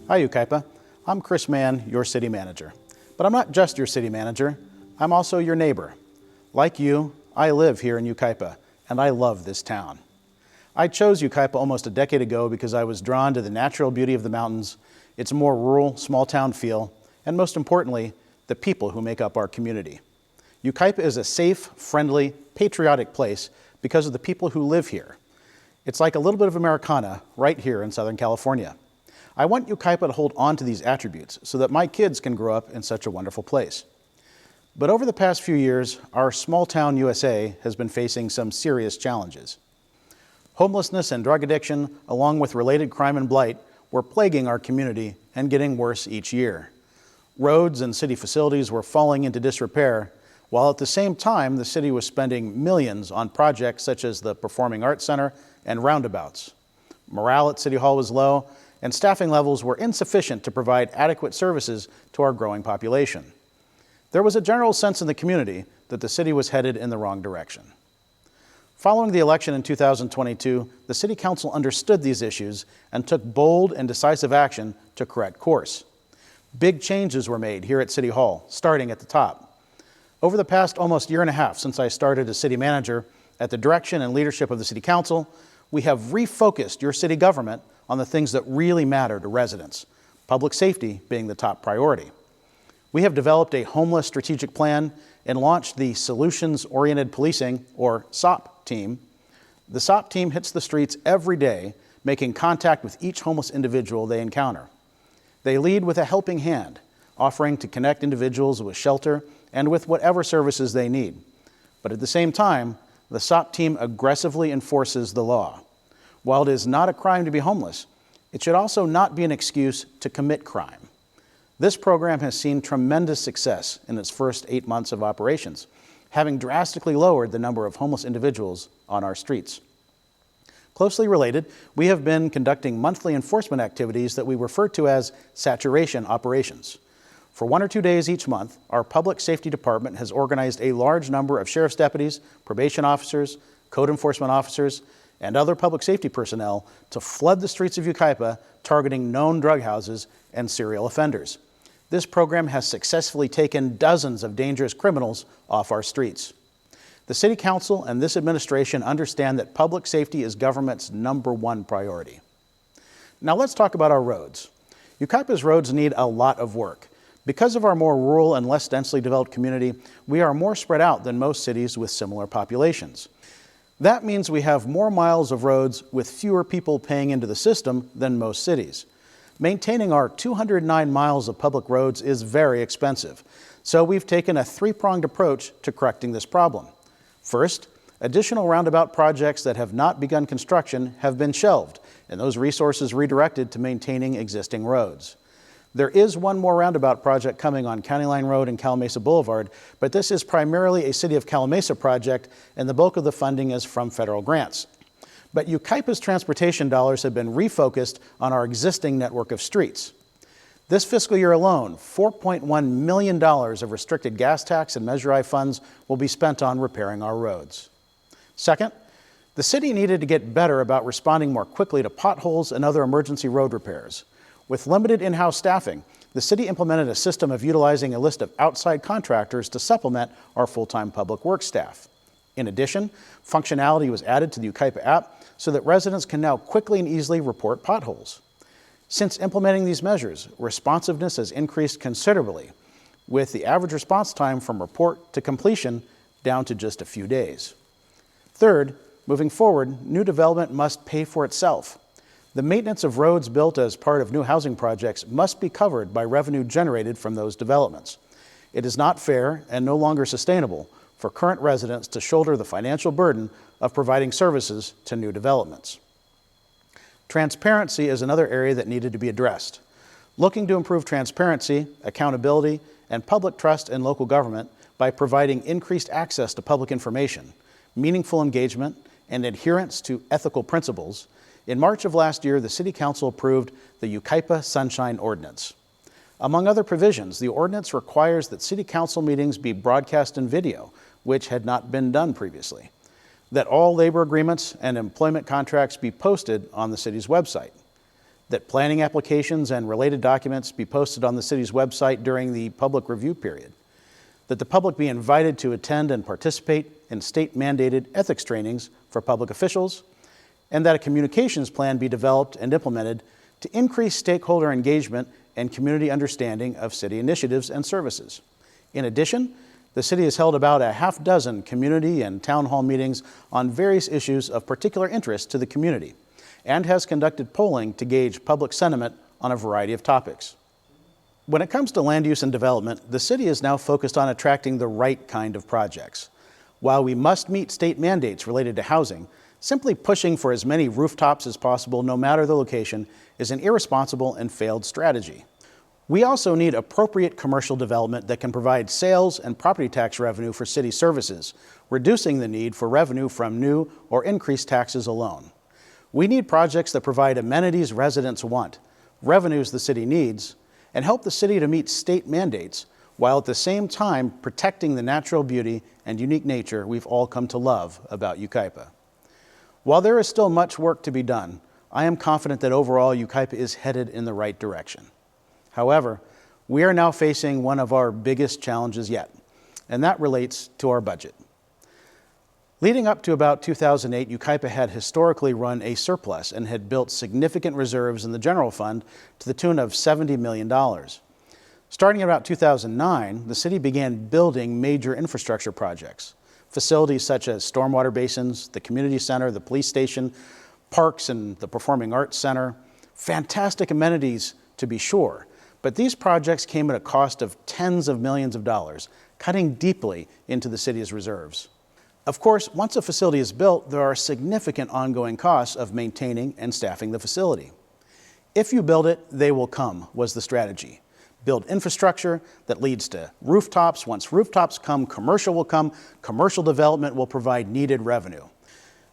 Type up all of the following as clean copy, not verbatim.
Hi, Yucaipa. I'm Chris Mann, your city manager. But I'm not just your city manager, I'm also your neighbor. Like you, I live here in Yucaipa, and I love this town. I chose Yucaipa almost a decade ago because I was drawn to the natural beauty of the mountains, its more rural, small-town feel, and most importantly, the people who make up our community. Yucaipa is a safe, friendly, patriotic place because of the people who live here. It's like a little bit of Americana right here in Southern California. I want Yucaipa to hold on to these attributes so that my kids can grow up in such a wonderful place. But over the past few years, our small town USA has been facing some serious challenges. Homelessness and drug addiction, along with related crime and blight, were plaguing our community and getting worse each year. Roads and city facilities were falling into disrepair, while at the same time the city was spending millions on projects such as the Performing Arts Center and roundabouts. Morale at City Hall was low, and staffing levels were insufficient to provide adequate services to our growing population. There was a general sense in the community that the city was headed in the wrong direction. Following the election in 2022, the City Council understood these issues and took bold and decisive action to correct course. Big changes were made here at City Hall, starting at the top. Over the past almost year and a half since I started as city manager, at the direction and leadership of the City Council, we have refocused your city government on the things that really matter to residents, public safety being the top priority. We have developed a homeless strategic plan and launched the Solutions-Oriented Policing, or SOP team. The SOP team hits the streets every day, making contact with each homeless individual they encounter. They lead with a helping hand, offering to connect individuals with shelter and with whatever services they need. But at the same time, the SOP team aggressively enforces the law. While it is not a crime to be homeless, it should also not be an excuse to commit crime. This program has seen tremendous success in its first 8 months of operations, having drastically lowered the number of homeless individuals on our streets. Closely related, we have been conducting monthly enforcement activities that we refer to as saturation operations. For 1 or 2 days each month, our public safety department has organized a large number of sheriff's deputies, probation officers, code enforcement officers, and other public safety personnel to flood the streets of Yucaipa, targeting known drug houses and serial offenders. This program has successfully taken dozens of dangerous criminals off our streets. The City Council and this administration understand that public safety is government's #1 priority. Now let's talk about our roads. Yucaipa's roads need a lot of work. Because of our more rural and less densely developed community, we are more spread out than most cities with similar populations. That means we have more miles of roads with fewer people paying into the system than most cities. Maintaining our 209 miles of public roads is very expensive, so we've taken a three-pronged approach to correcting this problem. First, additional roundabout projects that have not begun construction have been shelved, and those resources redirected to maintaining existing roads. There is one more roundabout project coming on County Line Road and Calimesa Boulevard, but this is primarily a City of Calimesa project, and the bulk of the funding is from federal grants. But Yucaipa's transportation dollars have been refocused on our existing network of streets. This fiscal year alone, $4.1 million of restricted gas tax and Measure I funds will be spent on repairing our roads. Second, the city needed to get better about responding more quickly to potholes and other emergency road repairs. With limited in-house staffing, the city implemented a system of utilizing a list of outside contractors to supplement our full-time public works staff. In addition, functionality was added to the Yucaipa app so that residents can now quickly and easily report potholes. Since implementing these measures, responsiveness has increased considerably, with the average response time from report to completion down to just a few days. Third, moving forward, new development must pay for itself. The maintenance of roads built as part of new housing projects must be covered by revenue generated from those developments. It is not fair and no longer sustainable for current residents to shoulder the financial burden of providing services to new developments. Transparency is another area that needed to be addressed. Looking to improve transparency, accountability, and public trust in local government by providing increased access to public information, meaningful engagement, and adherence to ethical principles, in March of last year, the City Council approved the Yucaipa Sunshine Ordinance. Among other provisions, the ordinance requires that City Council meetings be broadcast in video, which had not been done previously, that all labor agreements and employment contracts be posted on the city's website, that planning applications and related documents be posted on the city's website during the public review period, that the public be invited to attend and participate in state-mandated ethics trainings for public officials, and that a communications plan be developed and implemented to increase stakeholder engagement and community understanding of city initiatives and services. In addition, the city has held about a half dozen community and town hall meetings on various issues of particular interest to the community, and has conducted polling to gauge public sentiment on a variety of topics. When it comes to land use and development, the city is now focused on attracting the right kind of projects. While we must meet state mandates related to housing, simply pushing for as many rooftops as possible, no matter the location, is an irresponsible and failed strategy. We also need appropriate commercial development that can provide sales and property tax revenue for city services, reducing the need for revenue from new or increased taxes alone. We need projects that provide amenities residents want, revenues the city needs, and help the city to meet state mandates, while at the same time protecting the natural beauty and unique nature we've all come to love about Yucaipa. While there is still much work to be done, I am confident that overall Yucaipa is headed in the right direction. However, we are now facing one of our biggest challenges yet, and that relates to our budget. Leading up to about 2008, Yucaipa had historically run a surplus and had built significant reserves in the general fund to the tune of $70 million. Starting about 2009, the city began building major infrastructure projects. Facilities such as stormwater basins, the community center, the police station, parks and the Performing Arts Center. Fantastic amenities, to be sure, but these projects came at a cost of tens of millions of dollars, cutting deeply into the city's reserves. Of course, once a facility is built, there are significant ongoing costs of maintaining and staffing the facility. If you build it, they will come, was the strategy. Build infrastructure that leads to rooftops. Once rooftops come, commercial will come. Commercial development will provide needed revenue.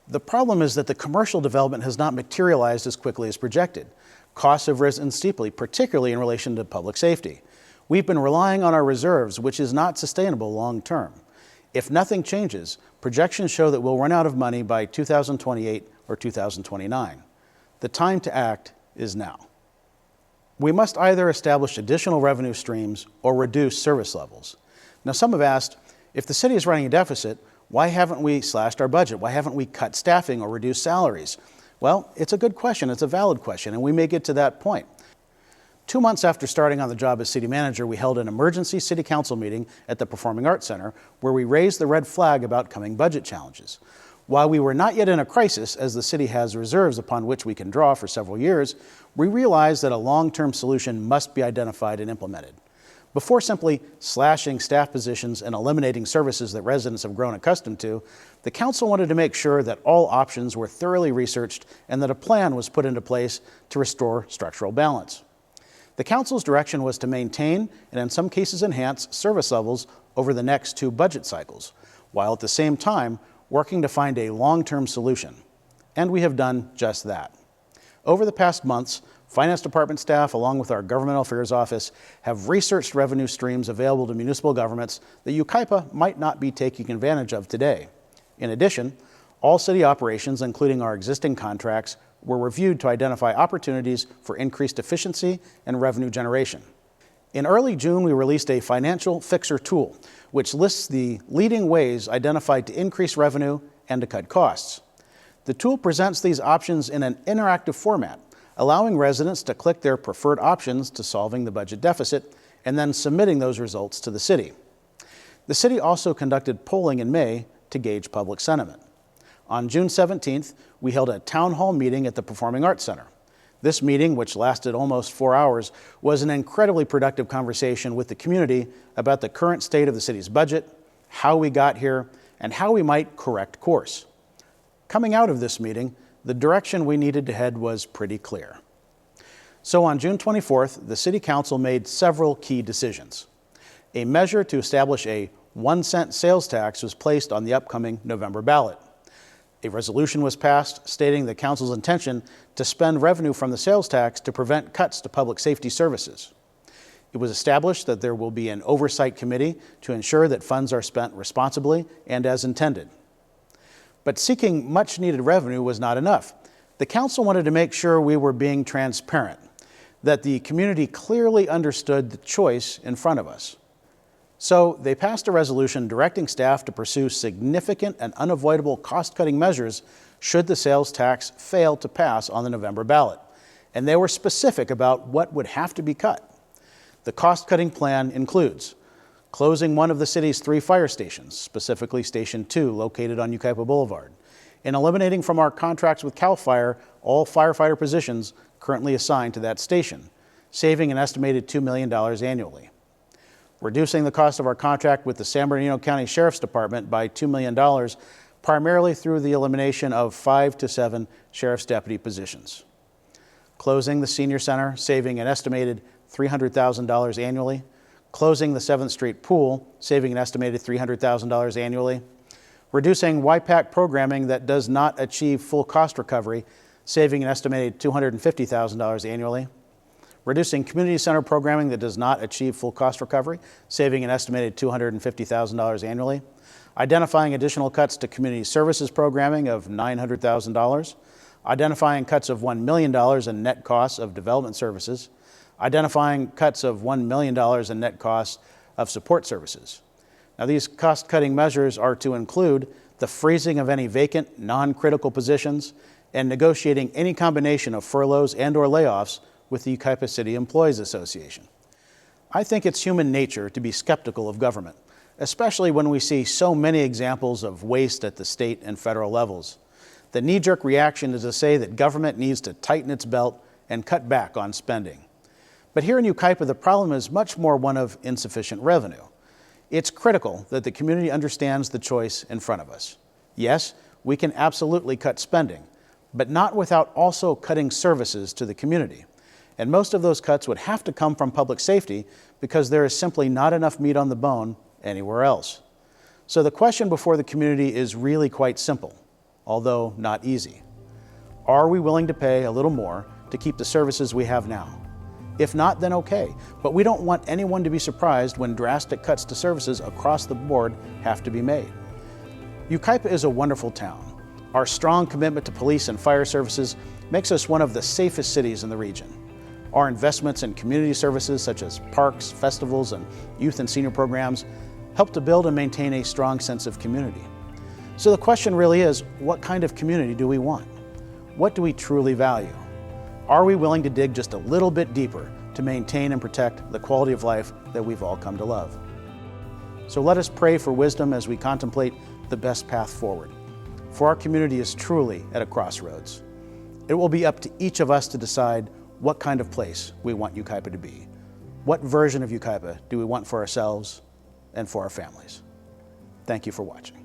The problem is that the commercial development has not materialized as quickly as projected. Costs have risen steeply, particularly in relation to public safety. We've been relying on our reserves, which is not sustainable long term. If nothing changes, projections show that we'll run out of money by 2028 or 2029. The time to act is now. We must either establish additional revenue streams or reduce service levels. Now, some have asked, if the city is running a deficit, why haven't we slashed our budget? Why haven't we cut staffing or reduced salaries? Well, it's a good question, it's a valid question, and we may get to that point. 2 months after starting on the job as city manager, we held an emergency city council meeting at the Performing Arts Center where we raised the red flag about coming budget challenges. While we were not yet in a crisis, as the city has reserves upon which we can draw for several years, we realized that a long-term solution must be identified and implemented. Before simply slashing staff positions and eliminating services that residents have grown accustomed to, the council wanted to make sure that all options were thoroughly researched and that a plan was put into place to restore structural balance. The council's direction was to maintain and in some cases enhance service levels over the next 2 budget cycles, while at the same time working to find a long-term solution. And we have done just that. Over the past months, Finance Department staff, along with our Governmental Affairs Office, have researched revenue streams available to municipal governments that Yucaipa might not be taking advantage of today. In addition, all city operations, including our existing contracts, were reviewed to identify opportunities for increased efficiency and revenue generation. In early June, we released a financial fixer tool, which lists the leading ways identified to increase revenue and to cut costs. The tool presents these options in an interactive format, allowing residents to click their preferred options to solving the budget deficit and then submitting those results to the city. The city also conducted polling in May to gauge public sentiment. On June 17th, we held a town hall meeting at the Performing Arts Center. This meeting, which lasted almost 4 hours, was an incredibly productive conversation with the community about the current state of the city's budget, how we got here, and how we might correct course. Coming out of this meeting, the direction we needed to head was pretty clear. So on June 24th, the City Council made several key decisions. A measure to establish a 1-cent sales tax was placed on the upcoming November ballot. A resolution was passed stating the council's intention to spend revenue from the sales tax to prevent cuts to public safety services. It was established that there will be an oversight committee to ensure that funds are spent responsibly and as intended. But seeking much-needed revenue was not enough. The council wanted to make sure we were being transparent, that the community clearly understood the choice in front of us. So they passed a resolution directing staff to pursue significant and unavoidable cost-cutting measures should the sales tax fail to pass on the November ballot. And they were specific about what would have to be cut. The cost-cutting plan includes closing one of the city's 3 fire stations, specifically Station 2, located on Yucaipa Boulevard, and eliminating from our contracts with CAL FIRE all firefighter positions currently assigned to that station, saving an estimated $2 million annually. Reducing the cost of our contract with the San Bernardino County Sheriff's Department by $2 million, primarily through the elimination of 5 to 7 sheriff's deputy positions. Closing the senior center, saving an estimated $300,000 annually. Closing the 7th Street pool, saving an estimated $300,000 annually. Reducing YPAC programming that does not achieve full cost recovery, saving an estimated $250,000 annually. Reducing community center programming that does not achieve full cost recovery, saving an estimated $250,000 annually. Identifying additional cuts to community services programming of $900,000. Identifying cuts of $1 million in net costs of development services. Identifying cuts of $1 million in net costs of support services. Now, these cost-cutting measures are to include the freezing of any vacant, non-critical positions and negotiating any combination of furloughs and/or layoffs with the Yucaipa City Employees Association. I think it's human nature to be skeptical of government, especially when we see so many examples of waste at the state and federal levels. The knee-jerk reaction is to say that government needs to tighten its belt and cut back on spending. But here in Yucaipa, the problem is much more one of insufficient revenue. It's critical that the community understands the choice in front of us. Yes, we can absolutely cut spending, but not without also cutting services to the community. And most of those cuts would have to come from public safety because there is simply not enough meat on the bone anywhere else. So the question before the community is really quite simple, although not easy. Are we willing to pay a little more to keep the services we have now? If not, then okay. But we don't want anyone to be surprised when drastic cuts to services across the board have to be made. Yucaipa is a wonderful town. Our strong commitment to police and fire services makes us one of the safest cities in the region. Our investments in community services such as parks, festivals, and youth and senior programs help to build and maintain a strong sense of community. So the question really is, what kind of community do we want? What do we truly value? Are we willing to dig just a little bit deeper to maintain and protect the quality of life that we've all come to love? So let us pray for wisdom as we contemplate the best path forward. For our community is truly at a crossroads. It will be up to each of us to decide what kind of place we want Yucaipa to be. What version of Yucaipa do we want for ourselves and for our families? Thank you for watching.